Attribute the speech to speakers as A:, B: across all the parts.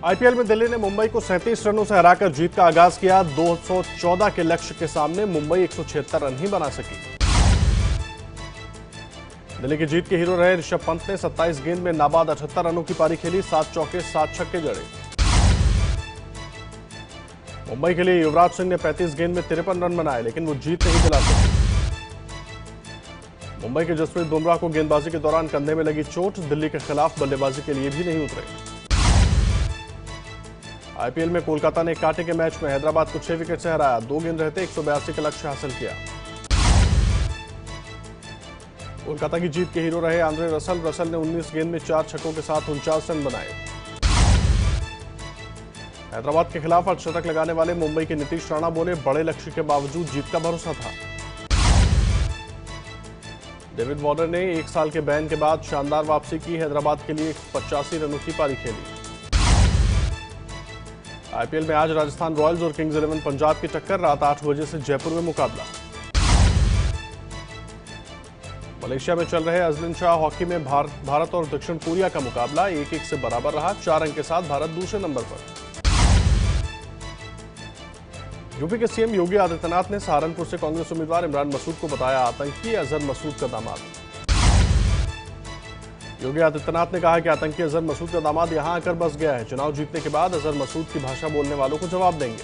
A: IPL में दिल्ली ने मुंबई को 37 रनों से हराकर जीत का आगाज किया। 214 के लक्ष्य के सामने मुंबई 176 रन ही बना सकी। दिल्ली की जीत के हीरो रहे ऋषभ पंत ने 27 गेंद में नाबाद 78 रनों की पारी खेली। 7 चौके 7 छक्के जड़े। मुंबई के लिए युवराज सिंह ने 35 गेंद में 53 रन बनाए, लेकिन वो जीत नहीं दिला सके। मुंबई के जसप्रीत बुमराह को गेंदबाजी के दौरान कंधे में लगी चोट। दिल्ली के खिलाफ बल्लेबाजी के लिए भी नहीं उतरे। आईपीएल में कोलकाता ने कांटे के मैच में हैदराबाद को 6 विकेट से हराया। 2 गेंद रहते 182 का लक्ष्य हासिल किया। कोलकाता की जीत के हीरो रहे आंद्रे रसल। रसल ने 19 गेंद में 4 छक्कों के साथ 49 रन बनाए। हैदराबाद के खिलाफ अर्धशतक लगाने वाले मुंबई के नीतीश राणा बोले, बड़े लक्ष्य के बावजूद जीत का भरोसा था। डेविड वार्नर ने 1 साल के बैन के बाद शानदार वापसी की। हैदराबाद के लिए 85 रनों की पारी खेली। आईपीएल में आज राजस्थान रॉयल्स और किंग्स 11 पंजाब की टक्कर। रात 8 बजे से जयपुर में मुकाबला। मलेशिया में चल रहे अजलिन शाह हॉकी में भारत और दक्षिण कोरिया का मुकाबला 1-1 से बराबर रहा। 4 अंक के साथ भारत दूसरे नंबर पर। यूपी के सीएम योगी आदित्यनाथ ने सहारनपुर से कांग्रेस उम्मीदवार इमरान मसूद को बताया आतंकी। अजहर मसूद का दामाद। योगी आदित्यनाथ ने कहा कि आतंकी अजहर मसूद का दामाद यहां आकर बस गया है। चुनाव जीतने के बाद अजहर मसूद की भाषा बोलने वालों को जवाब देंगे।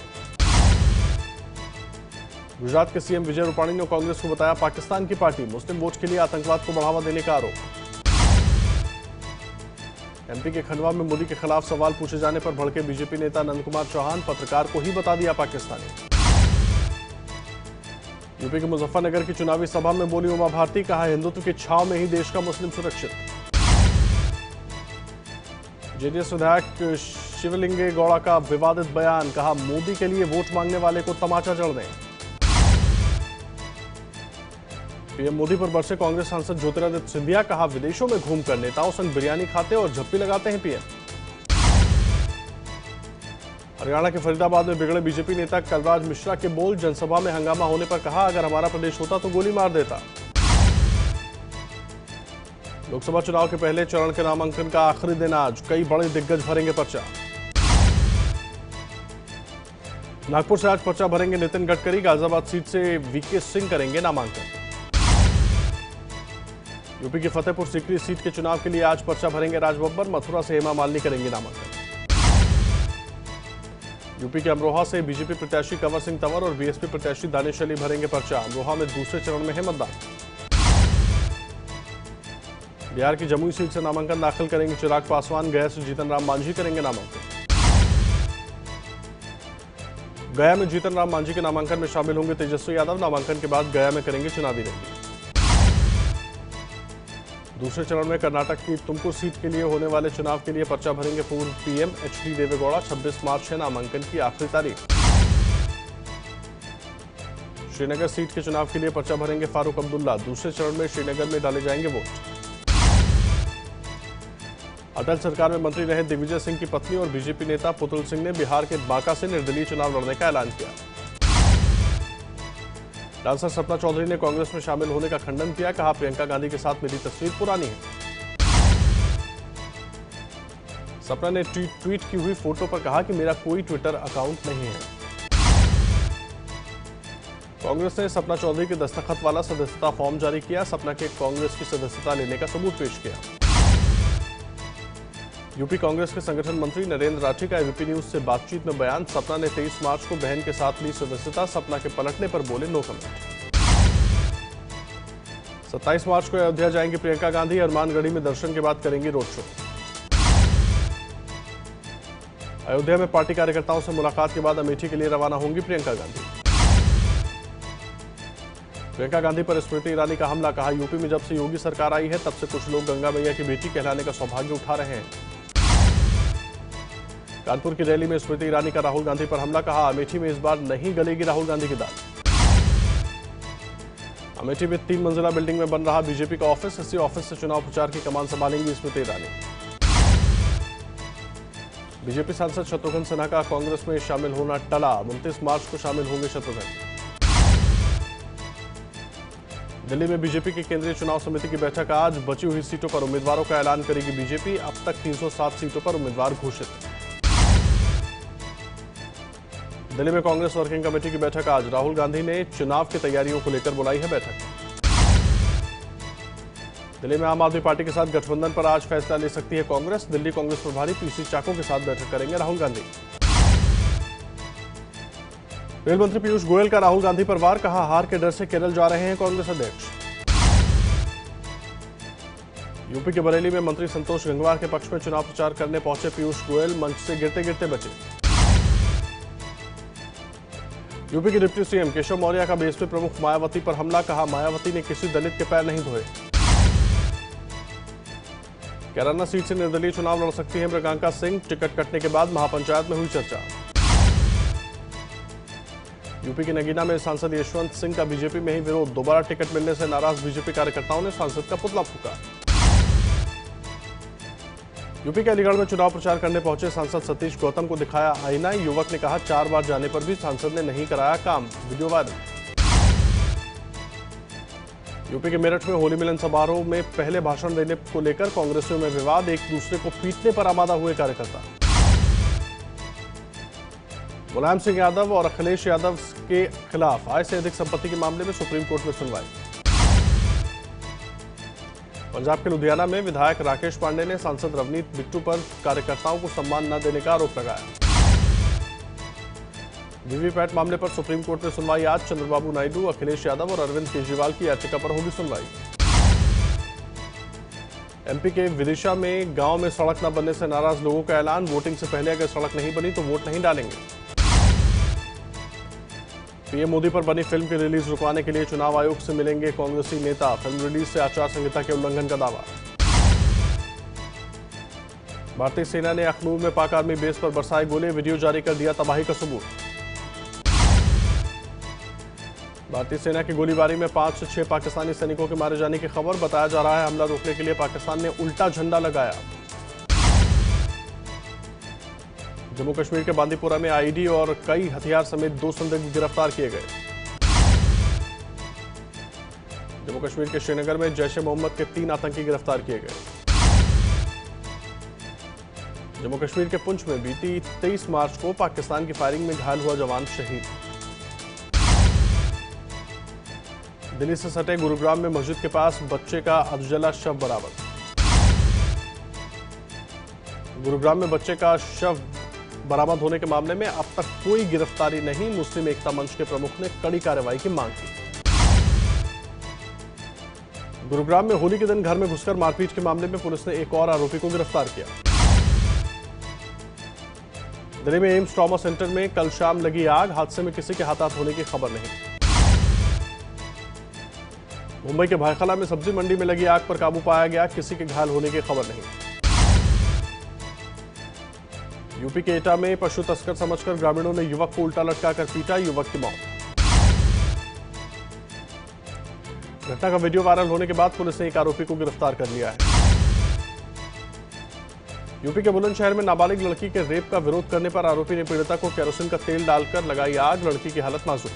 A: गुजरात के सीएम विजय रूपाणी ने कांग्रेस को बताया पाकिस्तान की पार्टी। मुस्लिम वोट के लिए आतंकवाद को बढ़ावा देने का आरोप। एमपी के खंडवा में मोदी के खिलाफ सवाल पूछे जाने पर भड़के बीजेपी नेता नंद कुमार चौहान। पत्रकार को ही बता दिया पाकिस्तानी। यूपी के मुजफ्फरनगर की चुनावी सभा में बोली उमा भारती। कहा, हिंदुत्व की छाव में ही देश का मुस्लिम सुरक्षित। जेडीएस विधायक शिवलिंगे गौड़ा का विवादित बयान। कहा, मोदी के लिए वोट मांगने वाले को तमाचा जड़ दें। पीएम मोदी पर बरसे कांग्रेस सांसद ज्योतिरादित्य सिंधिया। कहा, विदेशों में घूमकर नेताओं संग बिरयानी खाते और झप्पी लगाते हैं पीएम। हरियाणा के फरीदाबाद में बिगड़े बीजेपी नेता कलराज मिश्रा के बोल। जनसभा में हंगामा होने पर कहा, अगर हमारा प्रदेश होता तो गोली मार देता। लोकसभा चुनाव के पहले चरण के नामांकन का आखिरी दिन आज। कई बड़े दिग्गज भरेंगे पर्चा। नागपुर से आज पर्चा भरेंगे नितिन गडकरी। गाजियाबाद सीट से वीके सिंह करेंगे नामांकन। यूपी की फतेहपुर सीकरी सीट के चुनाव के लिए आज पर्चा भरेंगे राज बब्बर। मथुरा से हेमा मालिनी करेंगे नामांकन। यूपी के अमरोहा से बीजेपी प्रत्याशी कंवर सिंह तंवर और बीएसपी प्रत्याशी दानिश अली भरेंगे पर्चा। अमरोहा में दूसरे चरण में है मतदान। बिहार की जमुई सीट से नामांकन दाखिल करेंगे चिराग पासवान। गया से जीतन राम मांझी करेंगे नामांकन। गया में जीतन राम मांझी के नामांकन में शामिल होंगे तेजस्वी यादव। नामांकन के बाद गया में करेंगे चुनावी रैली। दूसरे चरण में कर्नाटक की तुमकुर सीट के लिए होने वाले चुनाव के लिए पर्चा भरेंगे पूर्व पीएम एचडी देवेगौड़ा। 26 मार्च है नामांकन की आखिरी तारीख। श्रीनगर सीट के चुनाव के लिए पर्चा भरेंगे फारूक अब्दुल्ला। दूसरे चरण में श्रीनगर में डाले जाएंगे वोट। अटल सरकार में मंत्री रहे दिग्विजय सिंह की पत्नी और बीजेपी नेता पुतुल सिंह ने बिहार के बांका से निर्दलीय चुनाव लड़ने का ऐलान किया। डांसर सपना चौधरी ने कांग्रेस में शामिल होने का खंडन किया। कहा, प्रियंका गांधी के साथ मेरी तस्वीर पुरानी है। सपना ने ट्वीट की हुई फोटो पर कहा कि मेरा कोई ट्विटर अकाउंट नहीं है। कांग्रेस ने सपना चौधरी के दस्तखत वाला सदस्यता फॉर्म जारी किया। सपना के कांग्रेस की सदस्यता लेने का सबूत पेश किया। यूपी कांग्रेस के संगठन मंत्री नरेंद्र राठी का एबीपी न्यूज से बातचीत में बयान। सपना ने 23 मार्च को बहन के साथ ली सदस्यता। सपना के पलटने पर बोले नो कमेंट। 27 मार्च को अयोध्या जाएंगी प्रियंका गांधी। हनुमानगढ़ी में दर्शन के बाद करेंगी रोड शो। अयोध्या में पार्टी कार्यकर्ताओं से मुलाकात के बाद अमेठी के लिए रवाना होंगी प्रियंका गांधी। प्रियंका गांधी पर स्मृति ईरानी का हमला। कहा, यूपी में जब से योगी सरकार आई है तब से कुछ लोग गंगा मैया की बेटी कहलाने का सौभाग्य उठा रहे हैं। कानपुर की रैली में स्मृति ईरानी का राहुल गांधी पर हमला। कहा, अमेठी में इस बार नहीं गलेगी राहुल गांधी की दाल। अमेठी में 3 मंजिला बिल्डिंग में बन रहा बीजेपी का ऑफिस। इसी ऑफिस से चुनाव प्रचार की कमान संभालेंगी स्मृति ईरानी। बीजेपी सांसद शत्रुघ्न सिन्हा का कांग्रेस में शामिल होना टला। 29 मार्च को शामिल होंगे शत्रुघ्न। दिल्ली में बीजेपी की केंद्रीय चुनाव समिति की बैठक आज। बची हुई सीटों पर उम्मीदवारों का ऐलान करेगी बीजेपी। अब तक 307 सीटों पर उम्मीदवार घोषित। दिल्ली में कांग्रेस वर्किंग कमेटी की बैठक आज। राहुल गांधी ने चुनाव की तैयारियों को लेकर बुलाई है बैठक। दिल्ली में आम आदमी पार्टी के साथ गठबंधन पर आज फैसला ले सकती है कांग्रेस। दिल्ली कांग्रेस प्रभारी पीसी चाको के साथ बैठक करेंगे राहुल गांधी। रेल मंत्री पीयूष गोयल का राहुल गांधी पर वार, कहा हार के डर से केरल जा रहे हैं कांग्रेस अध्यक्ष। यूपी के बरेली में मंत्री संतोष गंगवार के पक्ष में चुनाव प्रचार करने पहुंचे पीयूष गोयल, मंच से गिरते गिरते बचे। यूपी के डिप्टी सीएम केशव मौर्य का बीएसपी प्रमुख मायावती पर हमला, कहा मायावती ने किसी दलित के पैर नहीं धोए। कैराना सीट से निर्दलीय चुनाव लड़ सकती है मृगांका सिंह, टिकट कटने के बाद महापंचायत में हुई चर्चा। यूपी के नगीना में सांसद यशवंत सिंह का बीजेपी में ही विरोध, दोबारा टिकट मिलने से नाराज बीजेपी कार्यकर्ताओं ने सांसद का पुतला फूंका। यूपी के अलीगढ़ में चुनाव प्रचार करने पहुंचे सांसद सतीश गौतम को दिखाया आईना, युवक ने कहा 4 बार जाने पर भी सांसद ने नहीं कराया काम, वीडियो वायरल। यूपी के मेरठ में होली मिलन समारोह में पहले भाषण देने को लेकर कांग्रेसियों में विवाद, एक दूसरे को पीटने पर आमादा हुए कार्यकर्ता। मुलायम सिंह यादव और अखिलेश यादव के खिलाफ आय से अधिक संपत्ति के मामले में सुप्रीम कोर्ट में सुनवाई। पंजाब के लुधियाना में विधायक राकेश पांडे ने सांसद रवनीत बिट्टू पर कार्यकर्ताओं को सम्मान न देने का आरोप लगाया। वीवीपैट मामले पर सुप्रीम कोर्ट में सुनवाई आज। चंद्रबाबू नायडू, अखिलेश यादव और अरविंद केजरीवाल की याचिका पर होगी सुनवाई। एमपी के विदिशा में गांव में सड़क न बनने से नाराज लोगों का ऐलान, वोटिंग से पहले अगर सड़क नहीं बनी तो वोट नहीं डालेंगे। पीएम मोदी पर बनी फिल्म की रिलीज रुकवाने के लिए चुनाव आयोग से मिलेंगे कांग्रेसी नेता, फिल्म रिलीज से आचार संहिता के उल्लंघन का दावा। भारतीय सेना ने अखनूर में पाक आर्मी बेस पर बरसाए गोले, वीडियो जारी कर दिया तबाही का सबूत। भारतीय सेना की गोलीबारी में 5 से 6 पाकिस्तानी सैनिकों के मारे जाने की खबर, बताया जा रहा है हमला रोकने के लिए पाकिस्तान ने उल्टा झंडा लगाया। जम्मू कश्मीर के बांदीपुरा में आईडी और कई हथियार समेत 2 संदिग्ध गिरफ्तार किए गए। जम्मू कश्मीर के श्रीनगर में जैश ए मोहम्मद के 3 आतंकी गिरफ्तार किए गए। जम्मू कश्मीर के पुंछ में बीती 23 मार्च को पाकिस्तान की फायरिंग में घायल हुआ जवान शहीद। दिल्ली से सटे गुरुग्राम में मस्जिद के पास बच्चे का अधजला शव बरामद। गुरुग्राम में बच्चे का शव बरामद होने के मामले में अब तक कोई गिरफ्तारी नहीं, मुस्लिम एकता मंच के प्रमुख ने कड़ी कार्रवाई की मांग की। गुरुग्राम में होली के दिन घर में घुसकर मारपीट के मामले में पुलिस ने एक और आरोपी को गिरफ्तार किया। दिल्ली में एम्स ट्रॉमा सेंटर में कल शाम लगी आग, हादसे में किसी के हताहत होने की खबर नहीं। मुंबई के भायखला में सब्जी मंडी में लगी आग पर काबू पाया गया, किसी के घायल होने की खबर नहीं। यूपी के एटा में पशु तस्कर समझकर ग्रामीणों ने युवक को उल्टा लटकाकर पीटा, युवक की मौत। घटना का वीडियो वायरल होने के बाद पुलिस ने एक आरोपी को गिरफ्तार कर लिया है। यूपी के बुलंदशहर में नाबालिग लड़की के रेप का विरोध करने पर आरोपी ने पीड़िता को केरोसिन का तेल डालकर लगाई आग, लड़की की हालत नाजुक।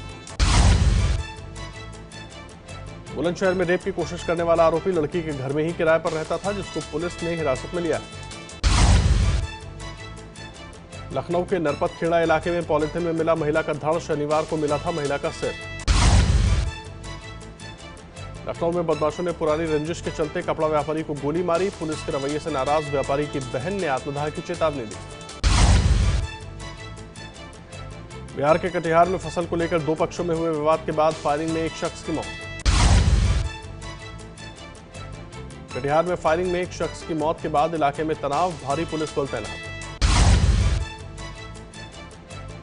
A: बुलंदशहर में रेप की कोशिश करने वाला आरोपी लड़की के घर में ही किराए पर रहता था, जिसको पुलिस ने हिरासत में लिया। लखनऊ के नरपत खेड़ा इलाके में पॉलिथीन में मिला महिला का धड़, शनिवार को मिला था महिला का सिर। लखनऊ में बदमाशों ने पुरानी रंजिश के चलते कपड़ा व्यापारी को गोली मारी, पुलिस के रवैये से नाराज व्यापारी की बहन ने आत्मदाह की चेतावनी दी। बिहार के कटिहार में फसल को लेकर 2 पक्षों में हुए विवाद के बाद फायरिंग में एक शख्स की मौत। कटिहार में फायरिंग में एक शख्स की मौत के बाद इलाके में तनाव, भारी पुलिस बल तैनात।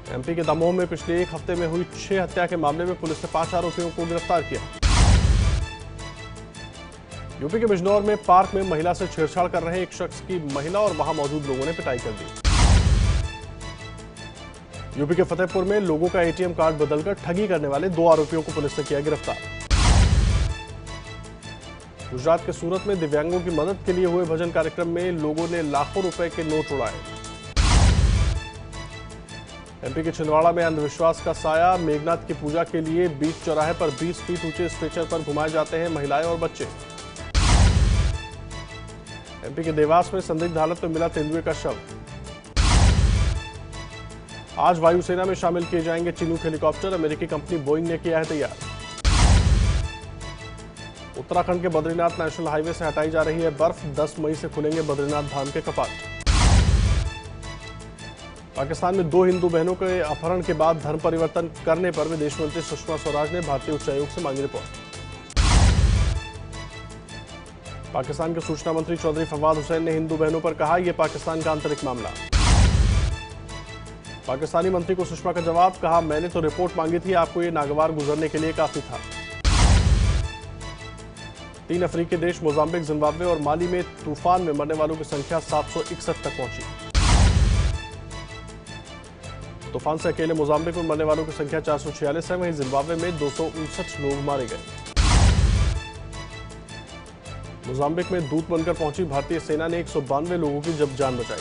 A: एमपी के दमोह में पिछले 1 हफ्ते में हुई 6 हत्या के मामले में पुलिस ने 5 आरोपियों को गिरफ्तार किया। यूपी के बिजनौर में पार्क में महिला से छेड़छाड़ कर रहे एक शख्स की महिला और वहां मौजूद लोगों ने पिटाई कर दी। यूपी के फतेहपुर में लोगों का एटीएम कार्ड बदलकर ठगी करने वाले 2 आरोपियों को पुलिस ने किया गिरफ्तार। गुजरात के सूरत में दिव्यांगों की मदद के लिए हुए भजन कार्यक्रम में लोगों ने लाखों रुपए के नोट उड़ाए। एमपी के छिंदवाड़ा में अंधविश्वास का साया, मेघनाथ की पूजा के लिए बीच चौराहे पर 20 फीट ऊंचे स्ट्रेचर पर घुमाए जाते हैं महिलाएं और बच्चे। एमपी के देवास में संदिग्ध हालत में मिला तेंदुए का शव। आज वायुसेना में शामिल किए जाएंगे चिनूक हेलीकॉप्टर, अमेरिकी कंपनी बोइंग ने किया है तैयार। उत्तराखंड के बद्रीनाथ नेशनल हाईवे से हटाई जा रही है बर्फ, 10 मई से खुलेंगे बद्रीनाथ धाम के कपाट। पाकिस्तान में 2 हिंदू बहनों के अपहरण के बाद धर्म परिवर्तन करने पर विदेश मंत्री सुषमा स्वराज ने भारतीय उच्चायोग से मांगी रिपोर्ट। पाकिस्तान के सूचना मंत्री चौधरी फवाद हुसैन ने हिंदू बहनों पर कहा, यह पाकिस्तान का आंतरिक मामला। पाकिस्तानी मंत्री को सुषमा का जवाब, कहा मैंने तो रिपोर्ट मांगी थी, आपको ये नागवार गुजरने के लिए काफी था। 3 अफ्रीकी देश मोजाम्बिक, जिम्बाब्वे और माली में तूफान में मरने वालों की संख्या 761 तक पहुंची। तूफान से अकेले मोजाम्बिक में मरने वालों की संख्या 446 है, वहीं जिम्बाब्वे में 259 लोग मारे गए। मोजाम्बिक में दूत बनकर पहुंची भारतीय सेना ने 192 लोगों की जब जान बचाई।